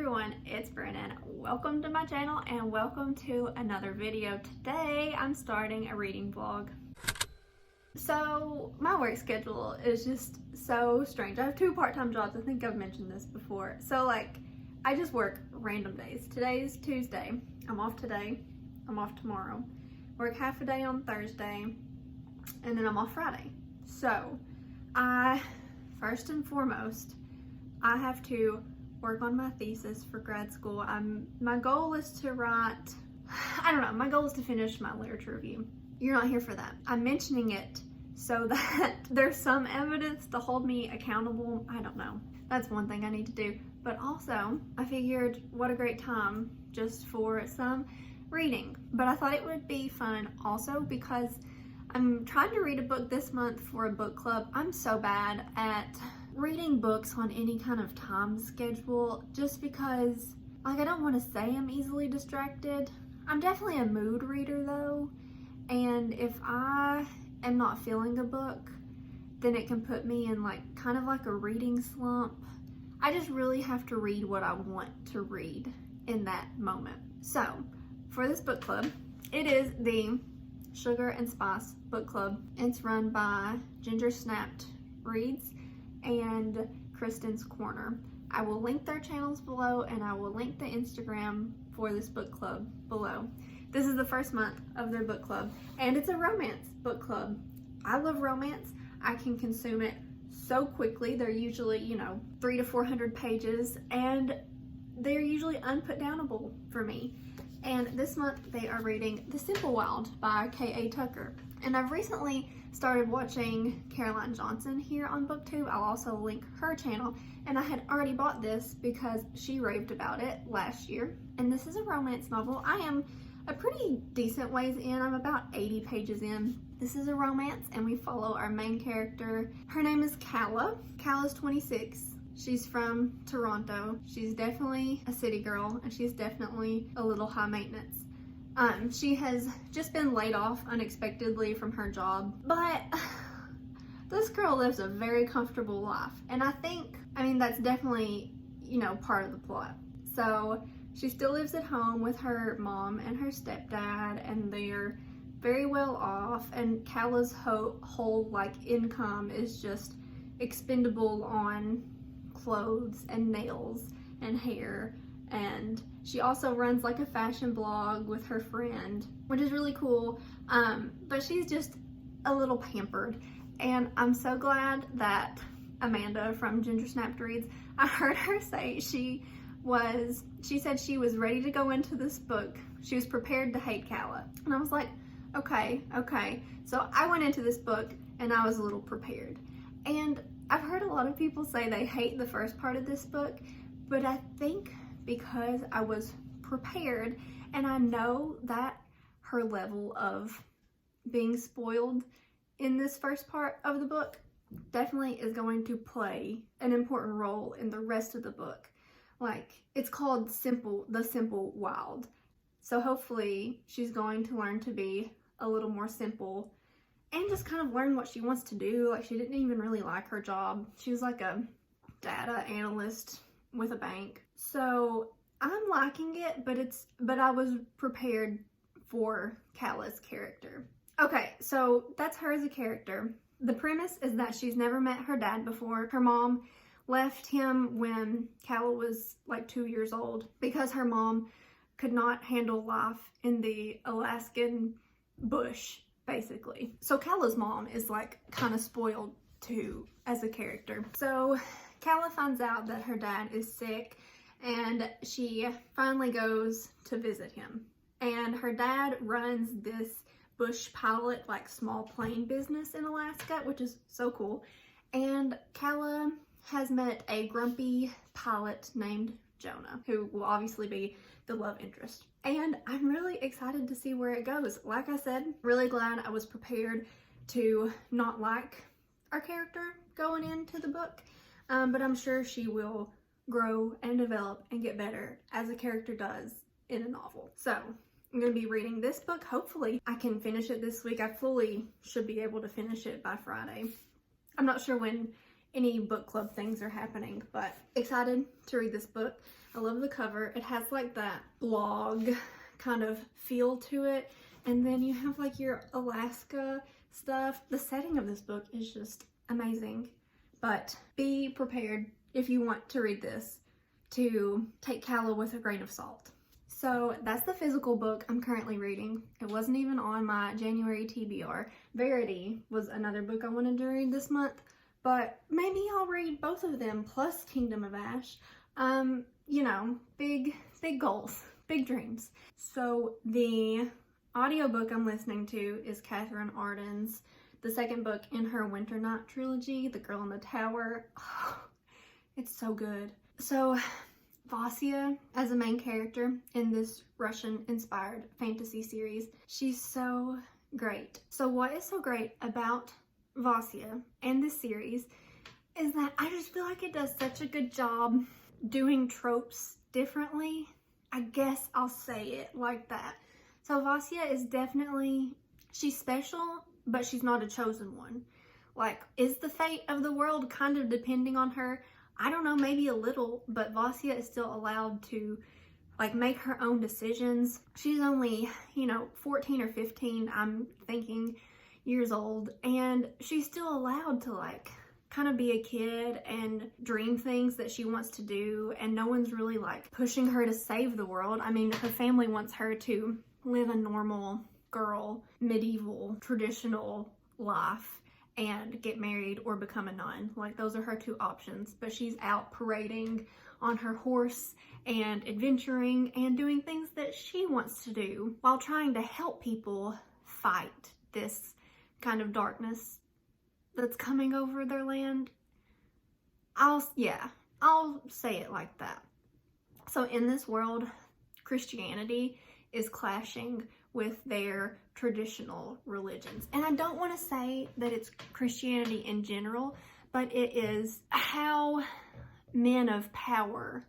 everyone, it's Brennan. Welcome to my channel and welcome to another video. Today I'm starting a reading vlog. So my work schedule is just so strange. I have two part-time jobs. I think I've mentioned this before. So I just work random days. Today's Tuesday. I'm off today. I'm off tomorrow. Work half a day on Thursday and then I'm off Friday. So first and foremost, I have to work on my thesis for grad school. My goal is to write, my goal is to finish my literature review. You're not here for that. I'm mentioning it so that there's some evidence to hold me accountable. I don't know. That's one thing I need to do. But also, I figured what a great time just for some reading. But I thought it would be fun also because I'm trying to read a book this month for a book club. I'm so bad at reading books on any kind of time schedule just because I don't want to say I'm easily distracted. I'm definitely a mood reader though, and if I am not feeling a book, then it can put me in kind of a reading slump. I just really have to read what I want to read in that moment. So for this book club, it is the Sugar and Spice book club. It's run by Ginger Snapped Reads and Kristen's Corner. I will link their channels below and I will link the Instagram for this book club below. This is the first month of their book club and it's a romance book club. I love romance. I can consume it so quickly. They're usually, 300 to 400 pages and they're usually unputdownable for me. And this month they are reading The Simple Wild by K.A. Tucker. And I've recently started watching Caroline Johnson here on BookTube. I'll also link her channel. And I had already bought this because she raved about it last year. And this is a romance novel. I am a pretty decent ways in. I'm about 80 pages in. This is a romance and we follow our main character. Her name is Calla. Calla's 26. She's from Toronto. She's definitely a city girl and she's definitely a little high maintenance. She has just been laid off unexpectedly from her job, but this girl lives a very comfortable life. And I think, that's definitely, part of the plot. So she still lives at home with her mom and her stepdad and they're very well off, and Calla's whole income is just expendable on clothes and nails and hair, and she also runs a fashion blog with her friend, which is really cool, but she's just a little pampered. And I'm so glad that Amanda from Ginger Snapped Reads, I heard her say she said she was ready to go into this book. She was prepared to hate Calla, and I was like, okay. So I went into this book and I was a little prepared, and I've heard a lot of people say they hate the first part of this book, but I think because I was prepared and I know that her level of being spoiled in this first part of the book definitely is going to play an important role in the rest of the book. It's called The Simple Wild. So hopefully she's going to learn to be a little more simple and just kind of learn what she wants to do. She didn't even really like her job. She was a data analyst with a bank. So I'm liking it, but I was prepared for Calla's character. Okay, so that's her as a character. The premise is that she's never met her dad before. Her mom left him when Calla was 2 years old because her mom could not handle life in the Alaskan bush, basically. So Calla's mom is kind of spoiled too as a character. So Calla finds out that her dad is sick and she finally goes to visit him. And her dad runs this bush pilot, small plane business in Alaska, which is so cool. And Calla has met a grumpy pilot named Jonah, who will obviously be the love interest. And I'm really excited to see where it goes. Like I said, really glad I was prepared to not like our character going into the book, but I'm sure she will grow and develop and get better as a character does in a novel. So I'm going to be reading this book. Hopefully I can finish it this week. I fully should be able to finish it by Friday. I'm not sure when any book club things are happening, but excited to read this book. I love the cover. It has like that blog kind of feel to it. And then you have like your Alaska stuff. The setting of this book is just amazing. But be prepared if you want to read this to take Calla with a grain of salt. So that's the physical book I'm currently reading. It wasn't even on my January TBR. Verity was another book I wanted to read this month, but maybe I'll read both of them plus Kingdom of Ash. You know, big goals, big dreams. So the audiobook I'm listening to is Katherine Arden's, the second book in her Winternight trilogy, The Girl in the Tower. Oh, it's so good. So Vasya, as a main character in this Russian-inspired fantasy series, she's so great. So what is so great about Vasya and this series is that I just feel like it does such a good job doing tropes differently. I guess I'll say it like that. So Vasya is definitely, she's special, but she's not a chosen one. Like, is the fate of the world kind of depending on her? I don't know, maybe a little, but Vasya is still allowed to like make her own decisions. She's only, 14 or 15, I'm thinking, years old, and she's still allowed to like kind of be a kid and dream things that she wants to do, and no one's really like pushing her to save the world. I mean, her family wants her to live a normal girl, medieval, traditional life and get married or become a nun. Like, those are her two options, but she's out parading on her horse and adventuring and doing things that she wants to do while trying to help people fight this kind of darkness that's coming over their land. I'll say it like that. So in this world, Christianity is clashing with their traditional religions. And I don't want to say that it's Christianity in general, but it is how men of power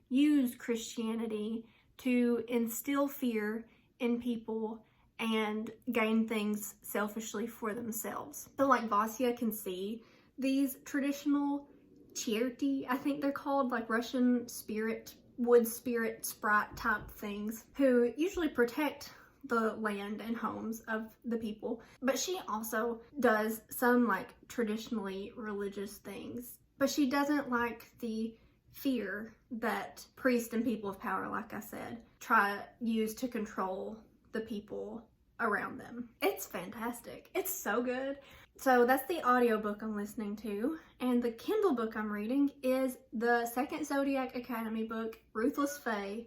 use Christianity to instill fear in people and gain things selfishly for themselves. So like Vasya can see these traditional charity, I think they're called, like Russian spirit, wood spirit, sprite type things, who usually protect the land and homes of the people. But she also does some like traditionally religious things, but she doesn't like the fear that priests and people of power, like I said, try use to control the people around them. It's fantastic. It's so good. So that's the audiobook I'm listening to, and the Kindle book I'm reading is the second Zodiac Academy book, Ruthless Fae.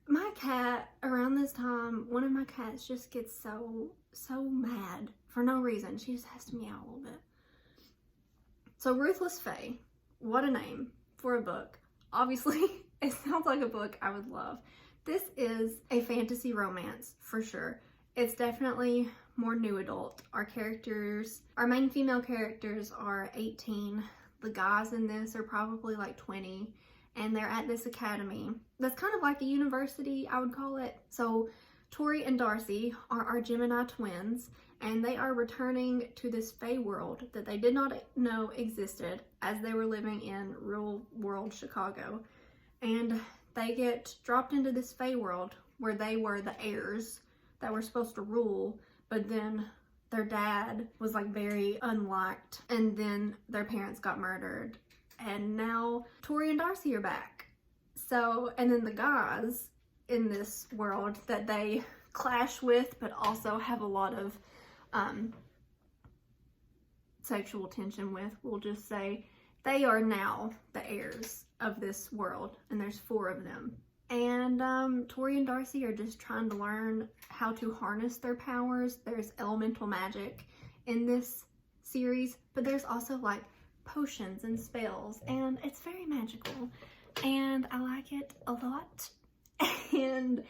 My cat, around this time, one of my cats just gets so mad for no reason. She just has to meow a little bit. So Ruthless Fae, what a name for a book. Obviously, it sounds like a book I would love. This is a fantasy romance for sure. It's definitely more new adult. Our main female characters are 18. The guys in this are probably like 20, and they're at this academy that's kind of like a university, I would call it. So Tori and Darcy are our Gemini twins, and they are returning to this Fae world that they did not know existed as they were living in real world Chicago. And they get dropped into this Fae world where they were the heirs that were supposed to rule, but then their dad was like very unliked, and then their parents got murdered, and now Tori and Darcy are back. So, and then the guys in this world that they clash with, but also have a lot of sexual tension with, we'll just say, they are now the heirs of this world, and there's 4 of them. And Tori and Darcy are just trying to learn how to harness their powers. There's elemental magic in this series, but there's also like potions and spells, and it's very magical, and I like it a lot. And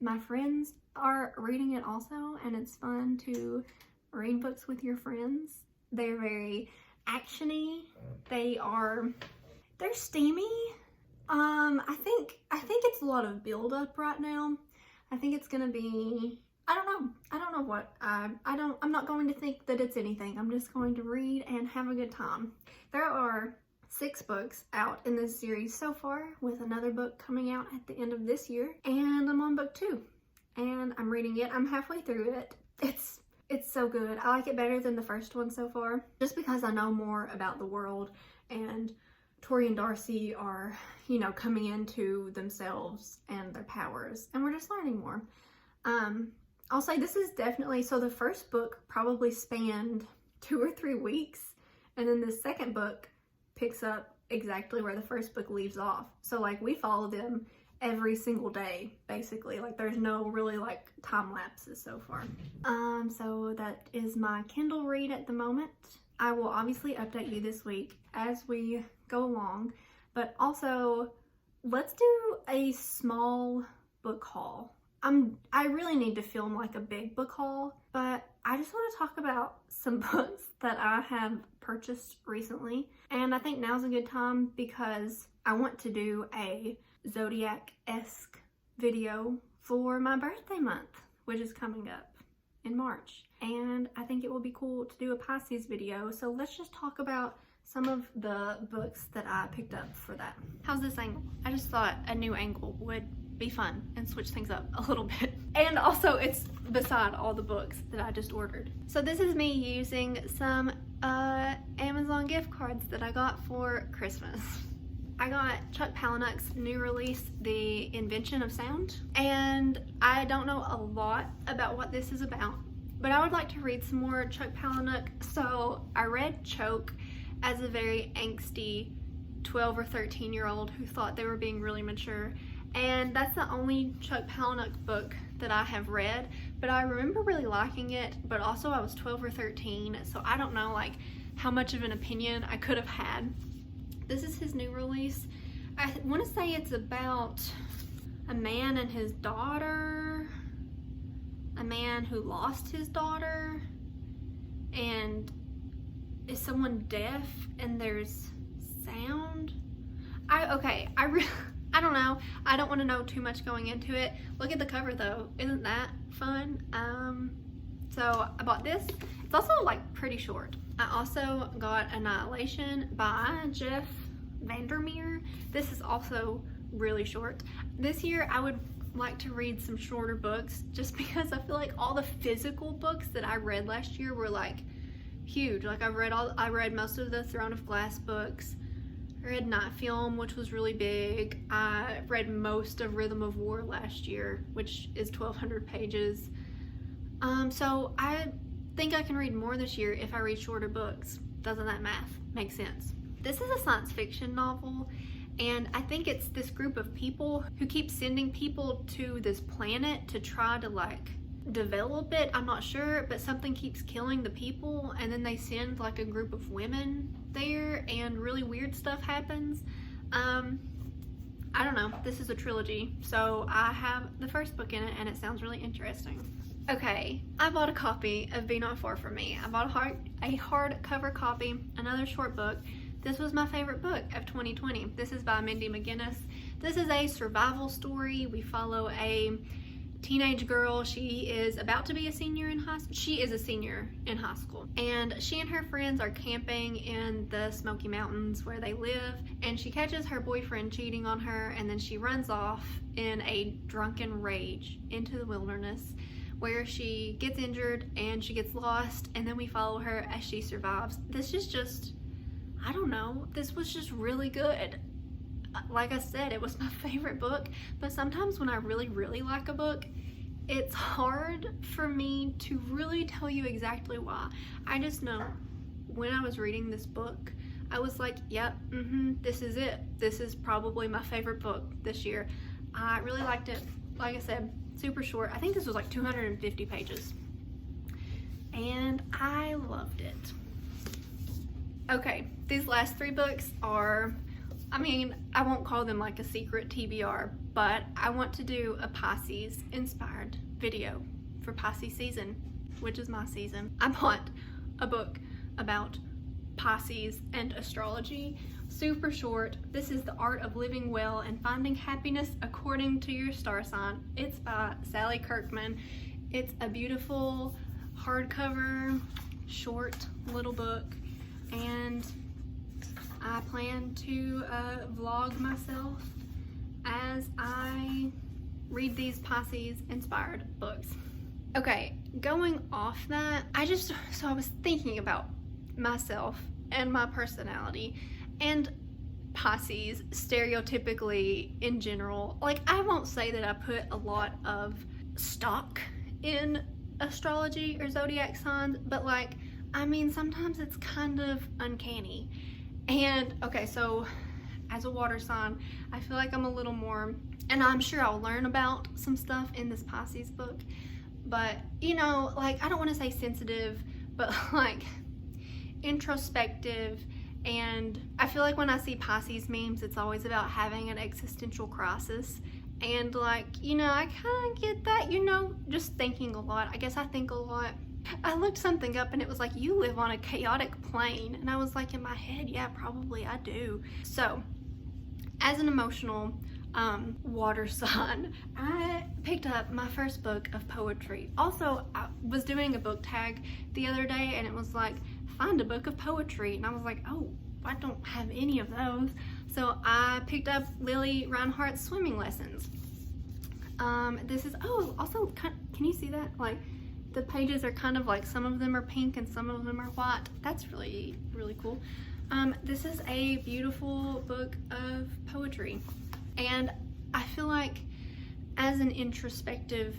my friends are reading it also, and it's fun to read books with your friends. They're very actiony. They're steamy. I think it's a lot of build up right now. I think it's gonna be, I don't know what, I'm not going to think that it's anything. I'm just going to read and have a good time. There are 6 books out in this series so far, with another book coming out at the end of this year, and I'm on book 2 and I'm reading it. I'm halfway through it. It's so good. I like it better than the first one so far, just because I know more about the world, and Tori and Darcy are, you know, coming into themselves and their powers, and we're just learning more. I'll say this is definitely, so the first book probably spanned 2 or 3 weeks, and then the second book picks up exactly where the first book leaves off. So like we follow them every single day, basically. Like there's no really like time lapses so far. So that is my Kindle read at the moment. I will obviously update you this week as we go along, but also let's do a small book haul. I really need to film like a big book haul, but I just want to talk about some books that I have purchased recently, and I think now's a good time because I want to do a Zodiac-esque video for my birthday month, which is coming up in March, and I think it will be cool to do a Pisces video. So let's just talk about some of the books that I picked up for that. How's this angle? I just thought a new angle would be fun and switch things up a little bit. And also it's beside all the books that I just ordered. So this is me using some Amazon gift cards that I got for Christmas. I got Chuck Palahniuk's new release, The Invention of Sound, and I don't know a lot about what this is about, but I would like to read some more Chuck Palahniuk. So I read Choke as a very angsty 12 or 13-year-old who thought they were being really mature, and that's the only Chuck Palahniuk book that I have read, but I remember really liking it, but also I was 12 or 13, so I don't know like how much of an opinion I could have had. This is his new release. I want to say it's about a man and his daughter, a man who lost his daughter, and is someone deaf and there's sound. I don't know. I don't want to know too much going into it. Look at the cover though. Isn't that fun? So I bought this. It's also like pretty short. I also got Annihilation by Jeff Vandermeer. This is also really short. This year I would like to read some shorter books just because I feel like all the physical books that I read last year were like huge. Like I read most of the Throne of Glass books. I read Night Film, which was really big. I read most of Rhythm of War last year, which is 1,200 pages. So I think I can read more this year if I read shorter books. Doesn't that math make sense? This is a science fiction novel, and I think it's this group of people who keep sending people to this planet to try to like develop it. I'm not sure, but something keeps killing the people, and then they send like a group of women there and really weird stuff happens. I don't know. This is a trilogy, so I have the first book in it and it sounds really interesting. Okay, I bought a copy of Be Not Far From Me. I bought a hardcover copy, another short book. This was my favorite book of 2020. This is by Mindy McGinnis. This is a survival story. We follow a teenage girl. She is about to be a senior in high school. She is a senior in high school, and she and her friends are camping in the Smoky Mountains where they live, and she catches her boyfriend cheating on her, and then she runs off in a drunken rage into the wilderness where she gets injured and she gets lost, and then we follow her as she survives. This is just, I don't know, this was just really good. Like I said, it was my favorite book, but sometimes when I really, really like a book, it's hard for me to really tell you exactly why. I just know when I was reading this book, I was like, yep, this is it. This is probably my favorite book this year. I really liked it. Like I said, super short. I think this was like 250 pages. And I loved it. Okay, these last 3 books are, I mean, I won't call them like a secret TBR, but I want to do a Pisces inspired video for Pisces season, which is my season. I bought a book about Pisces and astrology, super short. This is The Art of Living Well and Finding Happiness According to Your Star Sign. It's by Sally Kirkman. It's a beautiful hardcover, short little book, and I plan to vlog myself as I read these Pisces inspired books. Okay, going off that, I was thinking about myself and my personality and Pisces stereotypically in general. Like, I won't say that I put a lot of stock in astrology or zodiac signs, but like, I mean, sometimes it's kind of uncanny. And okay, so as a water sign, I feel like I'm a little more, and I'm sure I'll learn about some stuff in this Pisces book, but you know, like, I don't want to say sensitive, but like introspective. And I feel like when I see Pisces memes, it's always about having an existential crisis. And like, you know, I kind of get that, you know, just thinking a lot. I guess I think a lot. I looked something up and it was like, you live on a chaotic plane. And I was like, in my head, yeah, probably I do. So as an emotional water sign, I picked up my first book of poetry. Also, I was doing a book tag the other day and it was like, find a book of poetry, and I was like, oh, I don't have any of those. So I picked up Lily Reinhardt's Swimming Lessons. This is, oh, also, can you see that? Like, the pages are kind of like, some of them are pink and some of them are white. That's really, really cool. This is a beautiful book of poetry, and I feel like as an introspective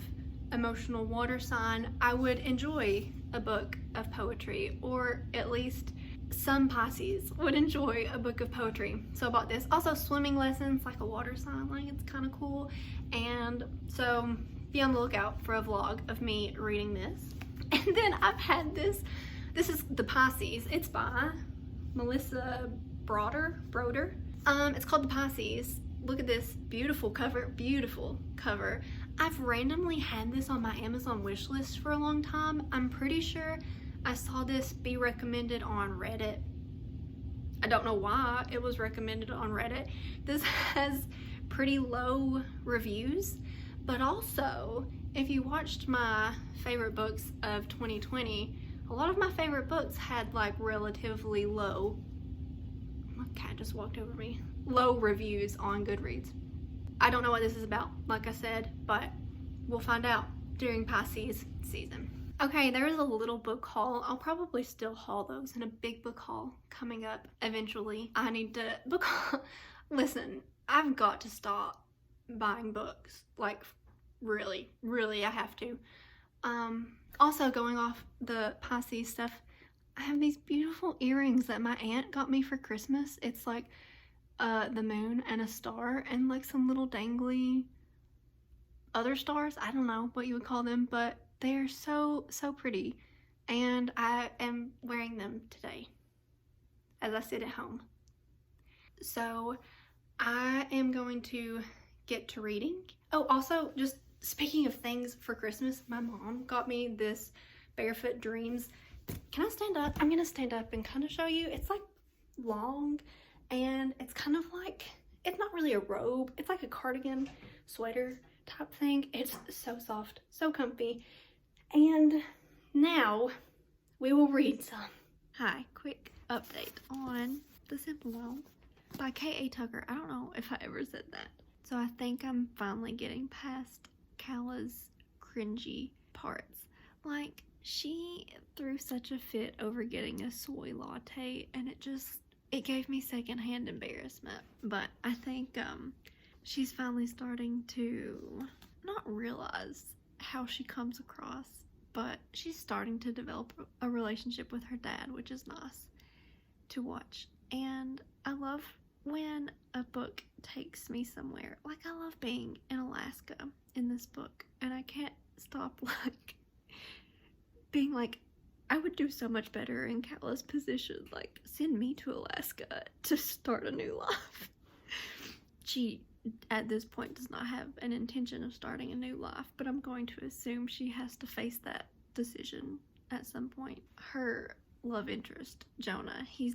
emotional water sign, I would enjoy a book of poetry, or at least some Pisces would enjoy a book of poetry. So I bought this. Also, Swimming Lessons, like a water sign, like, it's kind of cool. And so be on the lookout for a vlog of me reading this. And then I've had this is the Pisces. It's by Melissa Broder. It's called the Pisces. Look at this beautiful cover, I've randomly had this on my Amazon wish list for a long time. I'm pretty sure I saw this be recommended on Reddit. I don't know why it was recommended on Reddit. This has pretty low reviews, but also, if you watched my favorite books of 2020, a lot of my favorite books had like relatively low, my cat just walked over me, low reviews on Goodreads. I don't know what this is about, like I said, but we'll find out during Pisces season. Okay, there is a little book haul. I'll probably still haul those, and a big book haul coming up eventually. I need to book haul. Listen, I've got to stop buying books. Like, really, I have to. Also, going off the Pisces stuff, I have these beautiful earrings that my aunt got me for Christmas. It's like the moon and a star and like some little dangly other stars. I don't know what you would call them, but they are so pretty, and I am wearing them today as I sit at home. So I am going to get to reading. Oh, also, just speaking of things for Christmas, my mom got me this Barefoot Dreams. Can I stand up? I'm gonna stand up and kind of show you. It's like long, and it's kind of like, it's not really a robe, it's like a cardigan sweater type thing. It's so soft, so comfy. And now we will read some. Hi, quick update on The Simple Note by K.A. Tucker. I don't know if I ever said that. So I think I'm finally getting past Calla's cringy parts. Like, she threw such a fit over getting a soy latte, and it gave me secondhand embarrassment. But I think she's finally starting to not realize how she comes across, but she's starting to develop a relationship with her dad, which is nice to watch. And I love when a book takes me somewhere. Like, I love being in Alaska in this book, and I can't stop like being like, I would do so much better in Calla's position. Like, send me to Alaska to start a new life. She, at this point, does not have an intention of starting a new life, but I'm going to assume she has to face that decision at some point. Her love interest, Jonah, he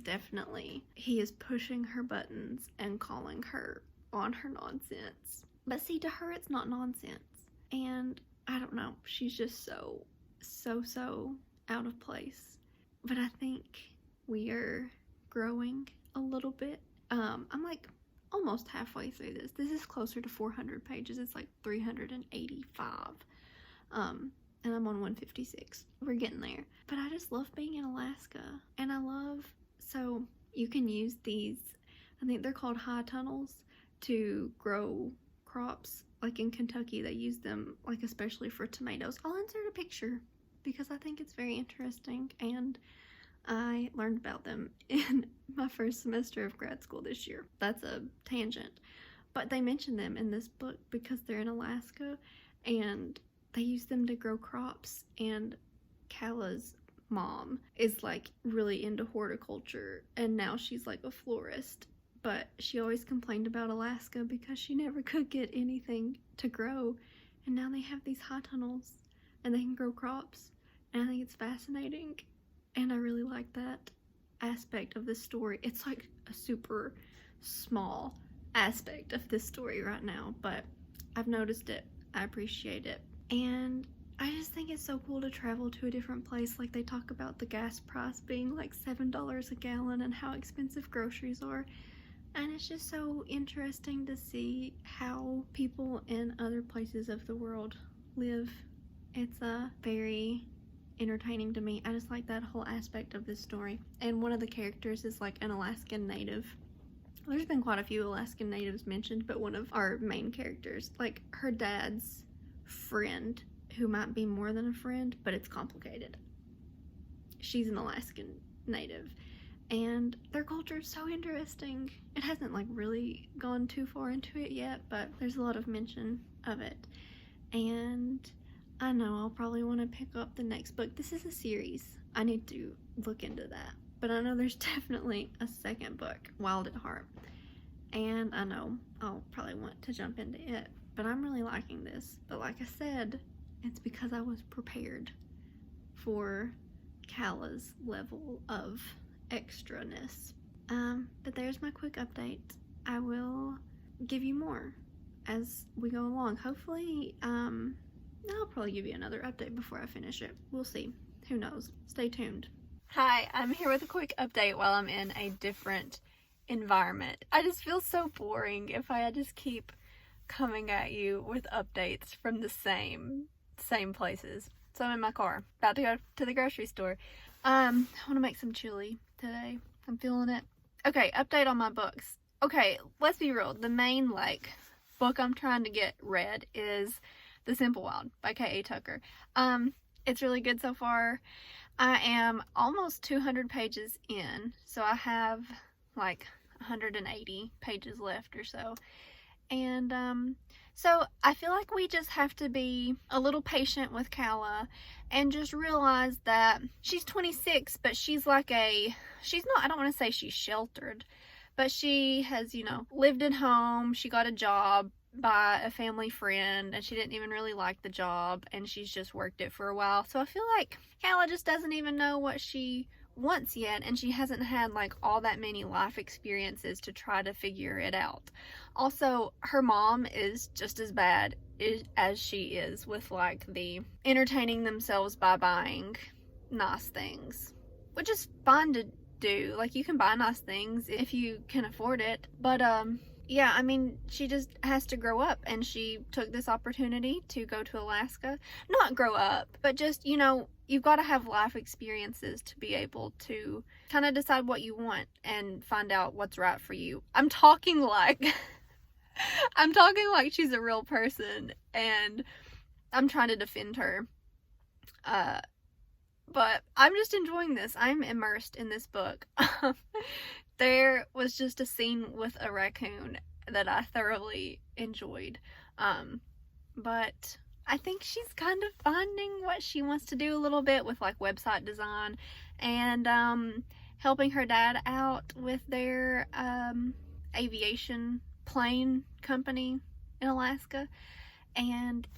is pushing her buttons and calling her on her nonsense. But see, to her, it's not nonsense. And I don't know, she's just so out of place. But I think we are growing a little bit. I'm like almost halfway through this. This is closer to 400 pages. It's like 385. And I'm on 156. We're getting there. But I just love being in Alaska. And so you can use these, I think they're called high tunnels, to grow crops. Like in Kentucky, they use them, like especially for tomatoes. I'll insert a picture because I think it's very interesting, and I learned about them in my first semester of grad school this year. That's a tangent. But they mention them in this book because they're in Alaska, and they use them to grow crops. And Kalla's mom is like really into horticulture, and now she's like a florist. But she always complained about Alaska because she never could get anything to grow. And now they have these high tunnels and they can grow crops. And I think it's fascinating. And I really like that aspect of this story. It's like a super small aspect of this story right now, but I've noticed it. I appreciate it. And I just think it's so cool to travel to a different place. Like they talk about the gas price being like $7 a gallon and how expensive groceries are. And it's just so interesting to see how people in other places of the world live. It's very entertaining to me. I just like that whole aspect of this story. And one of the characters is like an Alaskan native. There's been quite a few Alaskan natives mentioned, but one of our main characters, like her dad's friend, who might be more than a friend, but it's complicated. She's an Alaskan native. And their culture is so interesting. It hasn't like really gone too far into it yet, but there's a lot of mention of it. And I know I'll probably want to pick up the next book. This is a series. I need to look into that. But I know there's definitely a second book, Wild at Heart. And I know I'll probably want to jump into it. But I'm really liking this. But like I said, it's because I was prepared for Kalla's level of extraness. But there's my quick update. I will give you more as we go along. Hopefully, I'll probably give you another update before I finish it. We'll see. Who knows? Stay tuned. Hi, I'm here with a quick update while I'm in a different environment. I just feel so boring if I just keep coming at you with updates from the same places. So I'm in my car, about to go to the grocery store. I want to make some chili today. I'm feeling it. Okay, update on my books. Okay, let's be real. The main, book I'm trying to get read is The Simple Wild by K.A. Tucker. It's really good so far. I am almost 200 pages in, so I have, 180 pages left or so. And, so I feel like we just have to be a little patient with Kalla and just realize that she's 26, but she's not, I don't want to say she's sheltered, but she has, lived at home. She got a job by a family friend and she didn't even really like the job and she's just worked it for a while. So I feel like Kalla just doesn't even know what she wants yet, and she hasn't had all that many life experiences to try to figure it out. Also, her mom is just as bad as she is with the entertaining themselves by buying nice things, which is fine to do. You can buy nice things if you can afford it, but yeah, I mean, she just has to grow up, and she took this opportunity to go to Alaska. Not grow up, but just, you've got to have life experiences to be able to kind of decide what you want and find out what's right for you. I'm talking like she's a real person, and I'm trying to defend her. But I'm just enjoying this. I'm immersed in this book. There was just a scene with a raccoon that I thoroughly enjoyed. But I think she's kind of finding what she wants to do a little bit with website design and helping her dad out with their aviation plane company in Alaska. And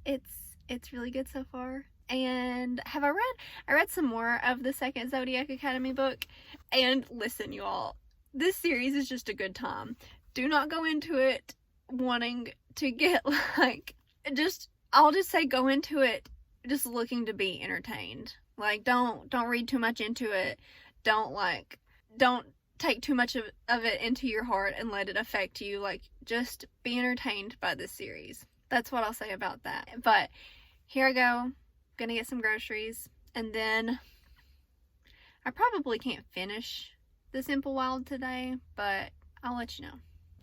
it's really good so far. And I read some more of the second Zodiac Academy book, and listen, you all, this series is just a good time. Do not go into it wanting to get I'll just say go into it just looking to be entertained. Don't read too much into it. Don't take too much of it into your heart and let it affect you. Like, just be entertained by this series. That's what I'll say about that. But here I go. Gonna get some groceries. And then I probably can't finish The Simple Wild today, but I'll let you know.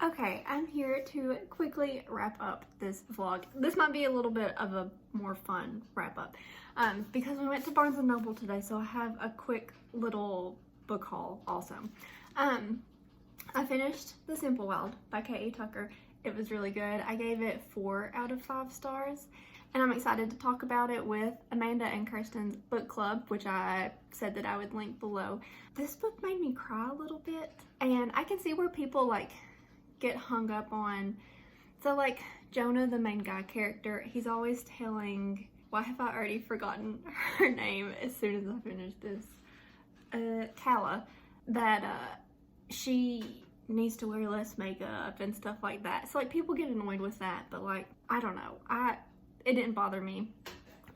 Okay, I'm here to quickly wrap up this vlog. This might be a little bit of a more fun wrap up because we went to Barnes & Noble today, so I have a quick little book haul also. I finished The Simple Wild by K.A. Tucker. It was really good. I gave it 4 out of 5 stars, and I'm excited to talk about it with Amanda and Kirsten's book club, which I said that I would link below. This book made me cry a little bit, and I can see where people like get hung up on. So like Jonah, the main guy character, he's always telling, why have I already forgotten her name as soon as I finish this? Calla, that she needs to wear less makeup and stuff like that. So like people get annoyed with that, but like, I don't know. It didn't bother me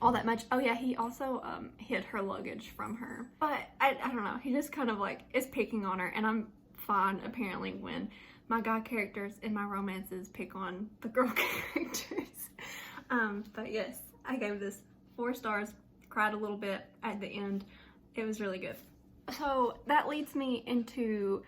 all that much. Oh yeah, he also hid her luggage from her. But I don't know, he just kind of like is picking on her, and I'm fine apparently when my guy characters in my romances pick on the girl characters. But yes, I gave this 4 stars, cried a little bit at the end. It was really good. So that leads me into,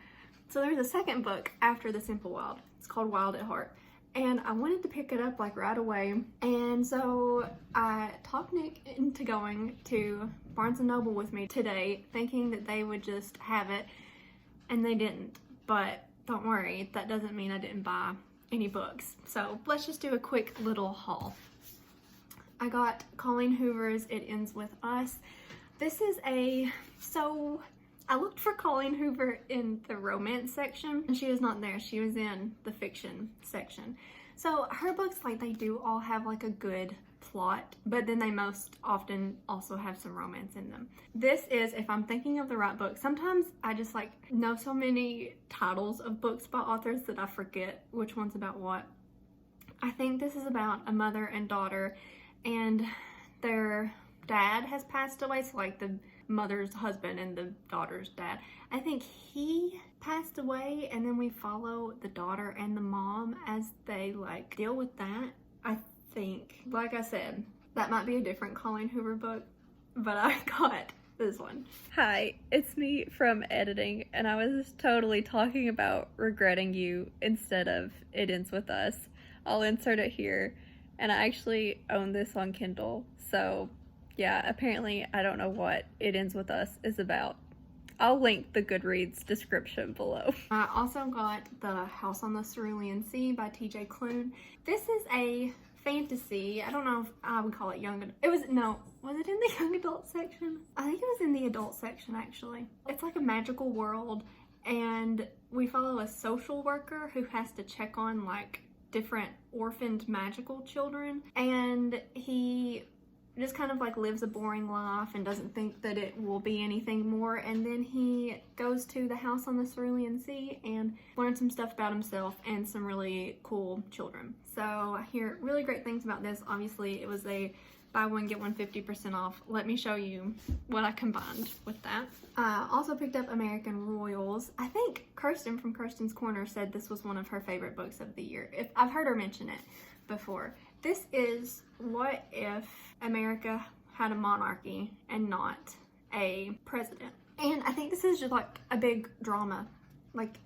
so there's a second book after The Simple Wild. It's called Wild at Heart. And I wanted to pick it up like right away. And so I talked Nick into going to Barnes & Noble with me today, thinking that they would just have it, and they didn't. But don't worry, that doesn't mean I didn't buy any books. So let's just do a quick little haul. I got Colleen Hoover's It Ends With Us. This is so I looked for Colleen Hoover in the romance section, and she was not there. She was in the fiction section. So her books, like, they do all have like a good plot, but then they most often also have some romance in them. This is, if I'm thinking of the right book, sometimes I just like know so many titles of books by authors that I forget which one's about what. I think this is about a mother and daughter, and their dad has passed away, so like the mother's husband and the daughter's dad, I think he passed away, and then we follow the daughter and the mom as they like deal with that. I think, like I said, that might be a different Colleen Hoover book, but I got this one. Hi, it's me from editing, and I was totally talking about Regretting You instead of It Ends With Us. I'll insert it here, and I actually own this on Kindle, so yeah, apparently I don't know what It Ends With Us is about. I'll link the Goodreads description below. I also got The House on the Cerulean Sea by TJ Klune. This is a fantasy. I don't know if I would call it young. Was it in the young adult section? I think it was in the adult section actually. It's like a magical world, and we follow a social worker who has to check on like different orphaned magical children, and he just kind of like lives a boring life and doesn't think that it will be anything more, and then he goes to the house on the Cerulean Sea and learns some stuff about himself and some really cool children. So I hear really great things about this. Obviously it was a buy one get one 50% off. Let me show you what I combined with that. Also picked up American Royals. I think Kirsten from Kirsten's Corner said this was one of her favorite books of the year. I've heard her mention it before. This is what if America had a monarchy and not a president. And I think this is just like a big drama. Like,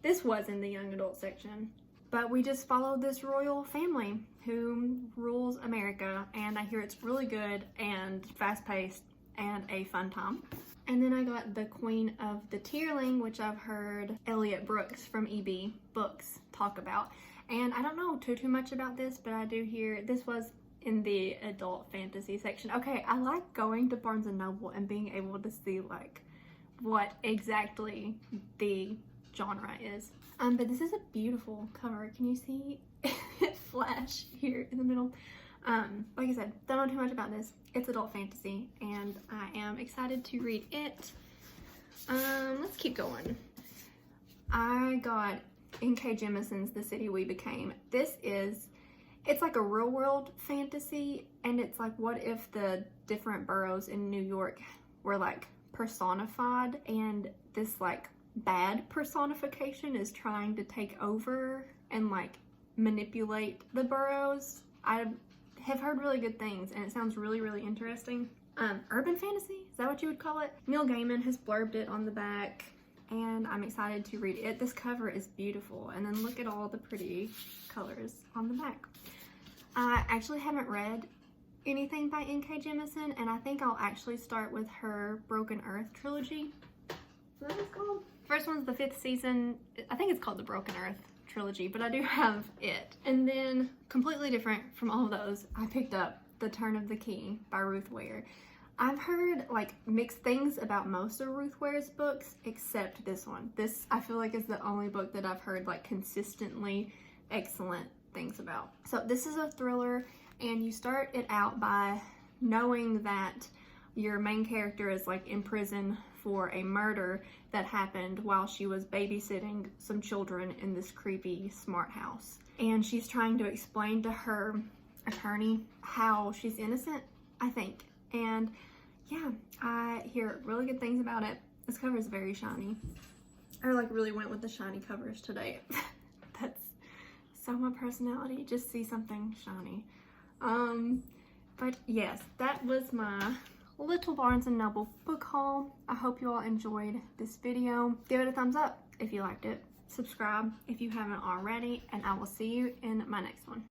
this was in the young adult section, but we just followed this royal family who rules America, and I hear it's really good and fast-paced and a fun time. And then I got The Queen of the Tierling, which I've heard Elliot Brooks from EB Books talk about. And I don't know too much about this, but I do hear this was in the adult fantasy section. Okay, I like going to Barnes & Noble and being able to see like what exactly the genre is. But this is a beautiful cover. Can you see it flash here in the middle? Like I said, don't know too much about this. It's adult fantasy, and I am excited to read it. Let's keep going. I got N.K. Jemison's The City We Became. It's like a real world fantasy, and it's like what if the different boroughs in New York were like personified, and this like bad personification is trying to take over and like manipulate the Burrows. I have heard really good things and it sounds really, really interesting. Urban fantasy, is that what you would call it? Neil Gaiman has blurbed it on the back and I'm excited to read it. This cover is beautiful, and then look at all the pretty colors on the back. I actually haven't read anything by N.K. Jemisin, and I think I'll actually start with her Broken Earth trilogy. Is that what it's called? First one's the 5th season. I think it's called the Broken Earth trilogy, but I do have it. And then, completely different from all of those, I picked up The Turn of the Key by Ruth Ware. I've heard like mixed things about most of Ruth Ware's books, except this one. This, I feel like, is the only book that I've heard like consistently excellent things about. So this is a thriller, and you start it out by knowing that your main character is like in prison for a murder that happened while she was babysitting some children in this creepy smart house. And she's trying to explain to her attorney how she's innocent, I think. And yeah, I hear really good things about it. This cover is very shiny. I like really went with the shiny covers today. That's so my personality, just see something shiny. But yes, that was my little Barnes & Noble book haul. I hope you all enjoyed this video. Give it a thumbs up if you liked it. Subscribe if you haven't already, and I will see you in my next one.